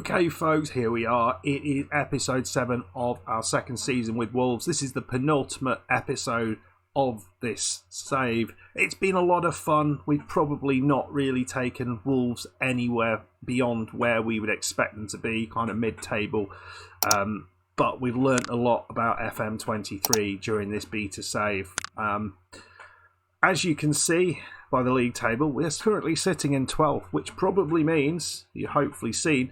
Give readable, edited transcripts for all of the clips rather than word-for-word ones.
Okay, folks, here we are. It is episode 7 of our second season with Wolves. This is the penultimate episode of this save. It's been a lot of fun. We've probably not really taken Wolves anywhere beyond where we would expect them to be, kind of mid-table. But we've learnt a lot about FM23 during this beta save. As you can see by the league table, we're currently sitting in 12th, which probably means, you've hopefully seen,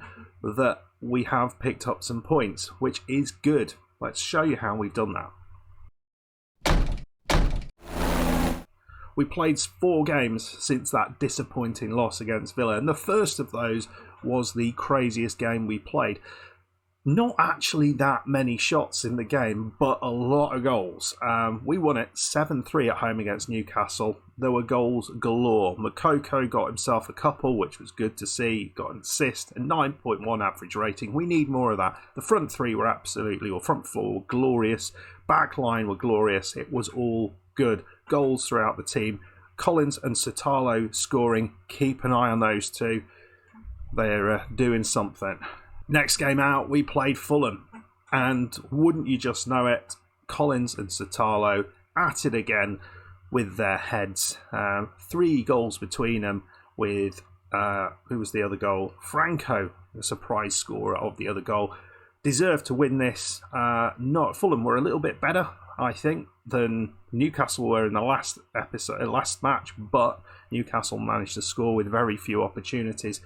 that we have picked up some points, which is good. Let's show you how we've done that. We played 4 games since that disappointing loss against Villa, and the first of those was the craziest game we played. Not actually that many shots in the game, but a lot of goals. We won it 7-3 at home against Newcastle. There were goals galore. Makoko got himself a couple, which was good to see. Got an assist, a 9.1 average rating. We need more of that. The front 3 were front 4 were glorious. Back line were glorious. It was all good. Goals throughout the team. Collins and Sotalo scoring. Keep an eye on those two. They're doing something. Next game out, we played Fulham, and wouldn't you just know it, Collins and Sotalo at it again with their heads. 3 goals between them with, who was the other goal? Franco, the surprise scorer of the other goal. Deserved to win this. Fulham were a little bit better, I think, than Newcastle were in the last match, but Newcastle managed to score with very few opportunities.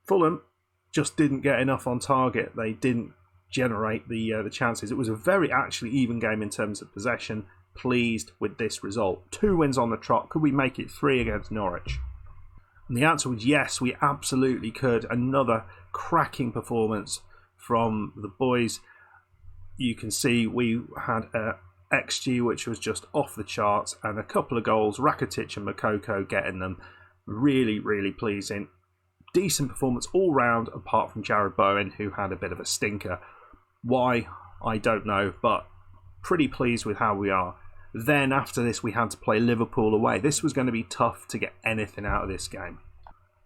Fulham just didn't get enough on target. They didn't generate the chances. It was a very actually even game in terms of possession. Pleased with this result. 2 wins on the trot. Could we make it 3 against Norwich? And the answer was yes, we absolutely could. Another cracking performance from the boys. You can see we had a XG which was just off the charts, and a couple of goals. Rakitic and Makoko getting them. Really, really pleasing. Decent performance all round, apart from Jared Bowen, who had a bit of a stinker. Why? I don't know, but pretty pleased with how we are. Then after this, we had to play Liverpool away. This was going to be tough to get anything out of this game.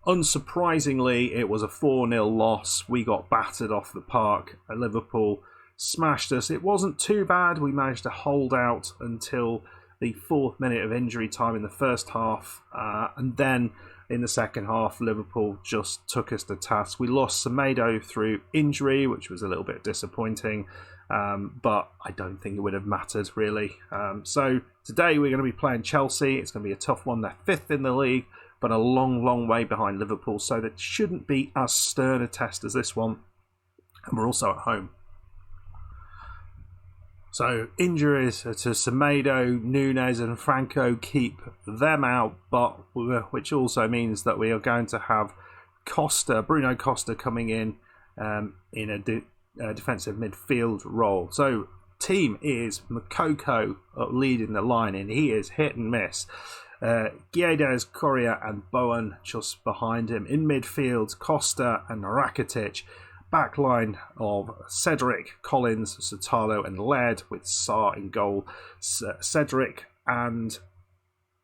Unsurprisingly, it was a 4-0 loss. We got battered off the park. Liverpool smashed us. It wasn't too bad. We managed to hold out until the 4th minute of injury time in the first half, and then in the second half, Liverpool just took us to task. We lost Semedo through injury, which was a little bit disappointing, but I don't think it would have mattered, really. So today we're going to be playing Chelsea. It's going to be a tough one. They're 5th in the league, but a long, long way behind Liverpool, so that shouldn't be as stern a test as this one. And we're also at home. So injuries to Semedo, Nunes and Franco keep them out, but which also means that we are going to have Bruno Costa coming in a defensive midfield role. So team is Makoko leading the line, and he is hit and miss. Guedes, Correa and Bowen just behind him. In midfield, Costa and Rakitic. Backline of Cedric, Collins, Sotalo and Laird, with Sarr in goal. Cedric and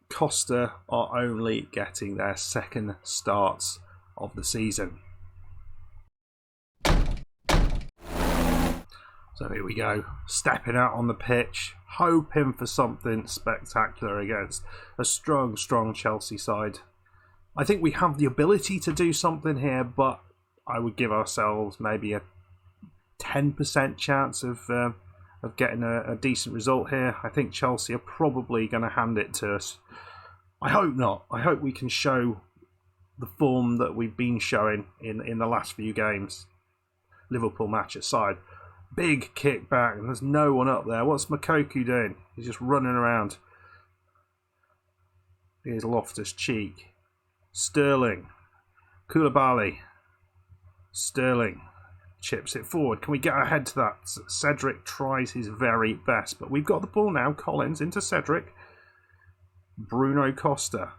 Costa are only getting their second starts of the season. So here we go, stepping out on the pitch, hoping for something spectacular against a strong, strong Chelsea side. I think we have the ability to do something here, but I would give ourselves maybe a 10% chance of getting a decent result here. I think Chelsea are probably going to hand it to us. I hope not. I hope we can show the form that we've been showing in the last few games. Liverpool match aside. Big kick back, and there's no one up there. What's Makoko doing? He's just running around. Here's Loftus-Cheek. Sterling. Koulibaly. Sterling chips it forward. Can we get ahead to that? Cedric tries his very best, but we've got the ball now. Collins into Cedric. Bruno Costa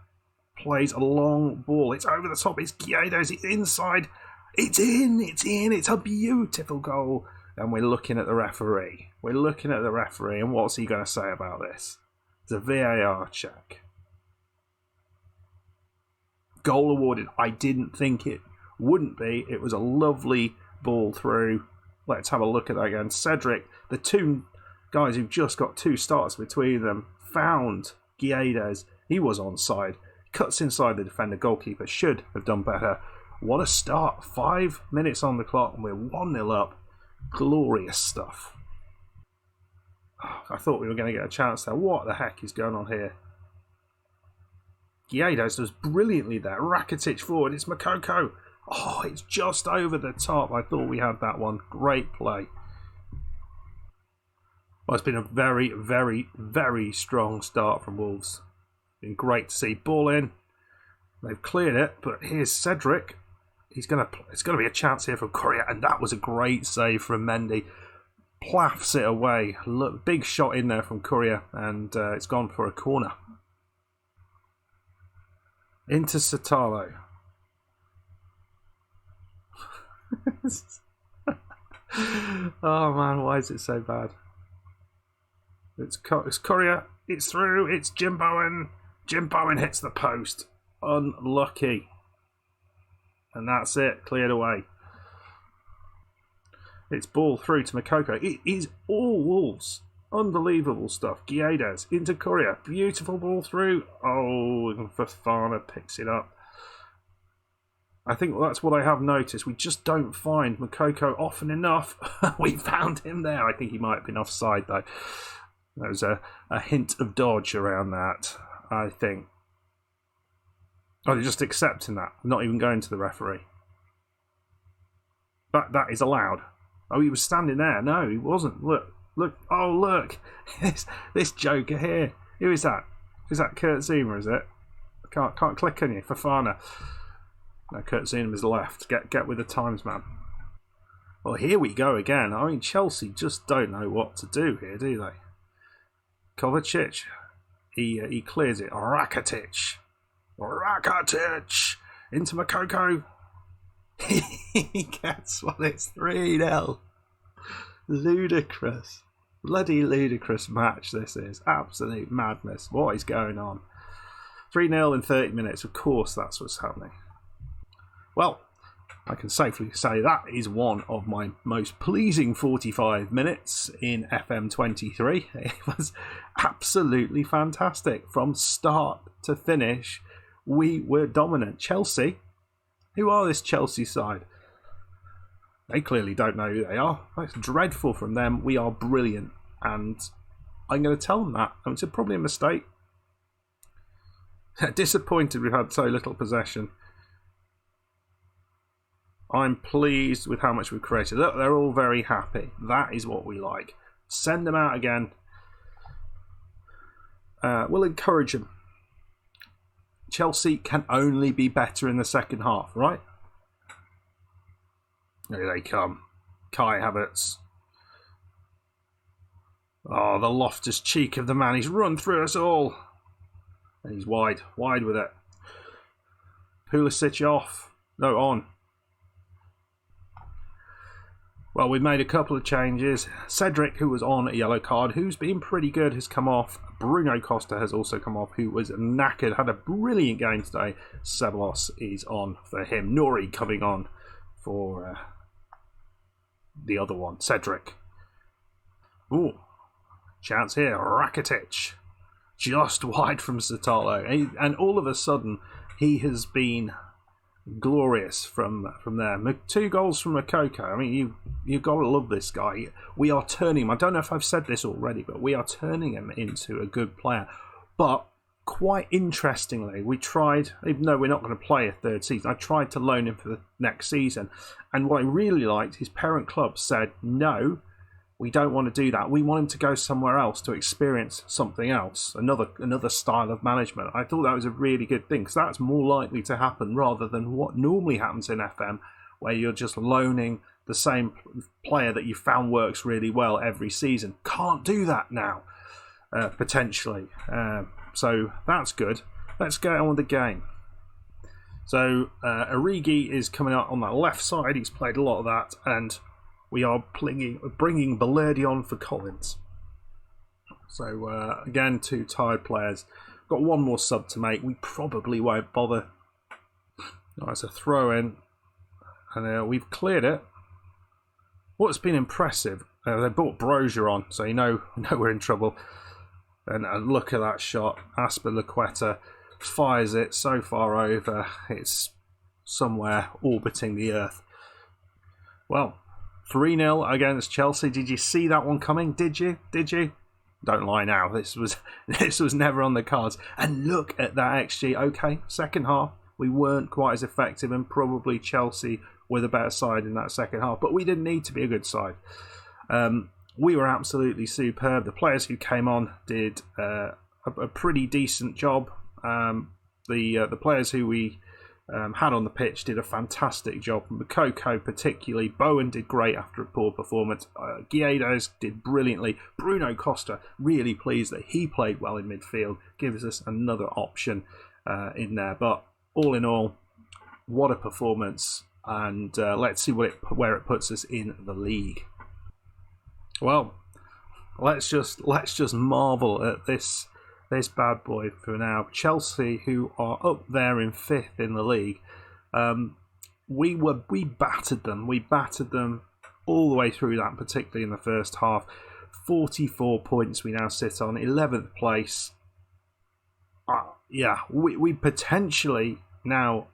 plays a long ball. It's over the top. It's Guedes. It's inside. It's in. It's in. It's a beautiful goal. And we're looking at the referee. And what's he going to say about this? It's a VAR check. Goal awarded. I didn't think it Wouldn't be. It was a lovely ball through. Let's have a look at that again. Cedric, the two guys who've just got 2 starts between them, found Guedes. He was onside. Cuts inside the defender. Goalkeeper should have done better. What a start. 5 minutes on the clock and we're 1-0 up. Glorious stuff. I thought we were going to get a chance there. What the heck is going on here? Guedes does brilliantly there. Rakitic forward. It's Makoko. Oh, it's just over the top. I thought we had that one. Great play. Well, it's been a very, very, very strong start from Wolves. Been great to see. Ball in. They've cleared it, but here's Cedric. It's going to be a chance here for Courier, and that was a great save from Mendy. Plaffs it away. Look, big shot in there from Courier, and it's gone for a corner. Into Satalo. Oh man, why is it so bad? It's Courier. It's through. It's Jim Bowen. Jim Bowen hits the post. Unlucky. And that's it. Cleared away. It's ball through to Makoko. It is all Wolves. Unbelievable stuff. Guedes into Courier. Beautiful ball through. Oh, and Fofana picks it up. I think that's what I have noticed. We just don't find Makoko often enough. We found him there. I think he might have been offside, though. There was a hint of dodge around that, I think. Oh, they're just accepting that. Not even going to the referee. That is allowed. Oh, he was standing there. No, he wasn't. Look. Oh, look. this joker here. Who is that? Is that Kurt Zuma, is it? Can't click on you. Fofana. No, Kurt Zuma is left. Get with the times, man. Well, here we go again. I mean, Chelsea just don't know what to do here, do they? Kovacic. He clears it. Rakitic. Into Makoko. He gets one. It's 3-0. Ludicrous. Bloody ludicrous match this is. Absolute madness. What is going on? 3-0 in 30 minutes. Of course that's what's happening. Well, I can safely say that is one of my most pleasing 45 minutes in FM23. It was absolutely fantastic. From start to finish, we were dominant. Chelsea, who are this Chelsea side? They clearly don't know who they are. That's dreadful from them. We are brilliant. And I'm going to tell them that. It's probably a mistake. Disappointed we've had so little possession. I'm pleased with how much we've created. Look, they're all very happy. That is what we like. Send them out again. We'll encourage them. Chelsea can only be better in the second half, right? Here they come. Kai Havertz. Oh, the Loftus cheek of the man. He's run through us all. And he's wide with it. Pulisic off. No, on. Well, we've made a couple of changes. Cedric, who was on a yellow card, who's been pretty good, has come off. Bruno Costa has also come off, who was knackered. Had a brilliant game today. Ceballos is on for him. Nori coming on for the other one, Cedric. Ooh, chance here. Rakitic. Just wide from Satalo. And all of a sudden, he has been glorious from there. 2 goals from Makoko. I mean, you've got to love this guy. We are turning him. I don't know if I've said this already, but we are turning him into a good player. But quite interestingly, we tried, even though we're not going to play a 3rd season, I tried to loan him for the next season. And what I really liked, his parent club said, no, we don't want to do that. We want him to go somewhere else to experience something else, another style of management. I thought that was a really good thing, because that's more likely to happen rather than what normally happens in FM, where you're just loaning the same player that you found works really well every season. Can't do that now, potentially. So that's good. Let's get on with the game. So Origi is coming out on that left side. He's played a lot of that, and we are bringing Balerdi on for Collins. So again, 2 tired players. Got one more sub to make. We probably won't bother. Oh, it's a throw in. and we've cleared it. What's been impressive, they brought Brozier on, so you know we're in trouble. And look at that shot. Azpilicueta fires it so far over, it's somewhere orbiting the earth. Well, 3-0 against Chelsea. Did you see that one coming? Did you? Don't lie now. This was never on the cards. And look at that XG. Okay, second half, we weren't quite as effective, and probably Chelsea were the better side in that second half. But we didn't need to be a good side. We were absolutely superb. The players who came on did a pretty decent job. The players who we had on the pitch did a fantastic job. Moukoko particularly. Bowen did great after a poor performance. Guedes did brilliantly. Bruno Costa, really pleased that he played well in midfield. Gives us another option in there. But all in all, what a performance. And let's see where it puts us in the league. Well, let's just marvel at this bad boy for now. Chelsea, who are up there in 5th in the league, we battered them. We battered them all the way through that, particularly in the first half. 44 points we now sit on, 11th place. We potentially now,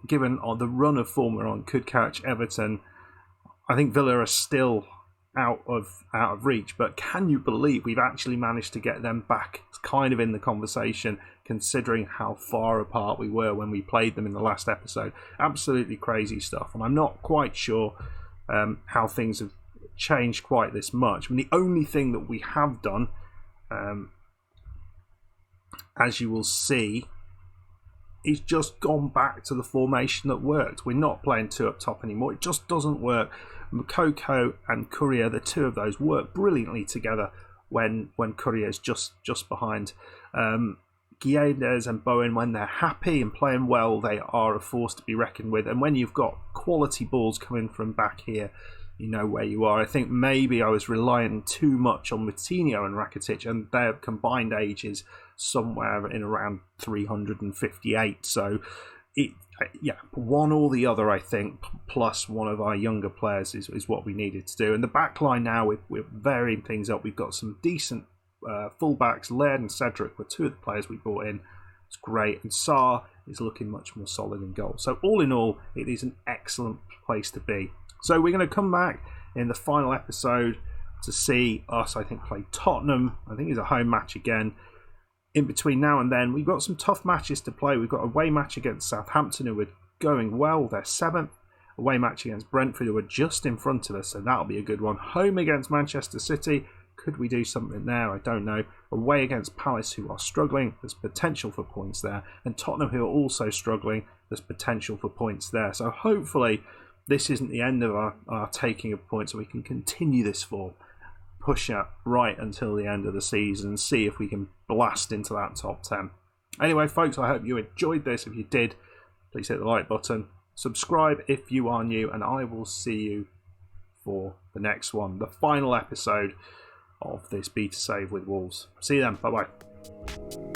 given the run of form we're on, could catch Everton. I think Villa are still out of reach, but can you believe we've actually managed to get them back kind of in the conversation, considering how far apart we were when we played them in the last episode? Absolutely crazy stuff, and I'm not quite sure how things have changed quite this much. I mean, the only thing that we have done, as you will see, is just gone back to the formation that worked. We're not playing 2 up top anymore. It just doesn't work. Moukoko and Courier, the two of those, work brilliantly together when Courier's just behind. Guedes and Bowen, when they're happy and playing well, they are a force to be reckoned with. And when you've got quality balls coming from back here, you know where you are. I think maybe I was relying too much on Moutinho and Rakitic, and their combined age is somewhere in around 358. So, one or the other, I think, plus one of our younger players is what we needed to do. And the back line now, we're varying things up. We've got some decent fullbacks. Laird and Cedric were two of the players we brought in. It's great. And Sarr is looking much more solid in goal. So all in all, it is an excellent place to be. So we're going to come back in the final episode to see us, I think, play Tottenham. I think it's a home match again. In between now and then, we've got some tough matches to play. We've got a away match against Southampton, who are going well. They're 7th. Away match against Brentford, who are just in front of us, so that'll be a good one. Home against Manchester City. Could we do something there? I don't know. Away against Palace, who are struggling. There's potential for points there. And Tottenham, who are also struggling. There's potential for points there. So hopefully this isn't the end of our taking of points, so we can continue this form, push up right until the end of the season, and see if we can blast into that top 10. Anyway, folks, I hope you enjoyed this. If you did, please hit the like button. Subscribe if you are new, and I will see you for the next one, the final episode of this Beta Save with Wolves. See you then. Bye-bye.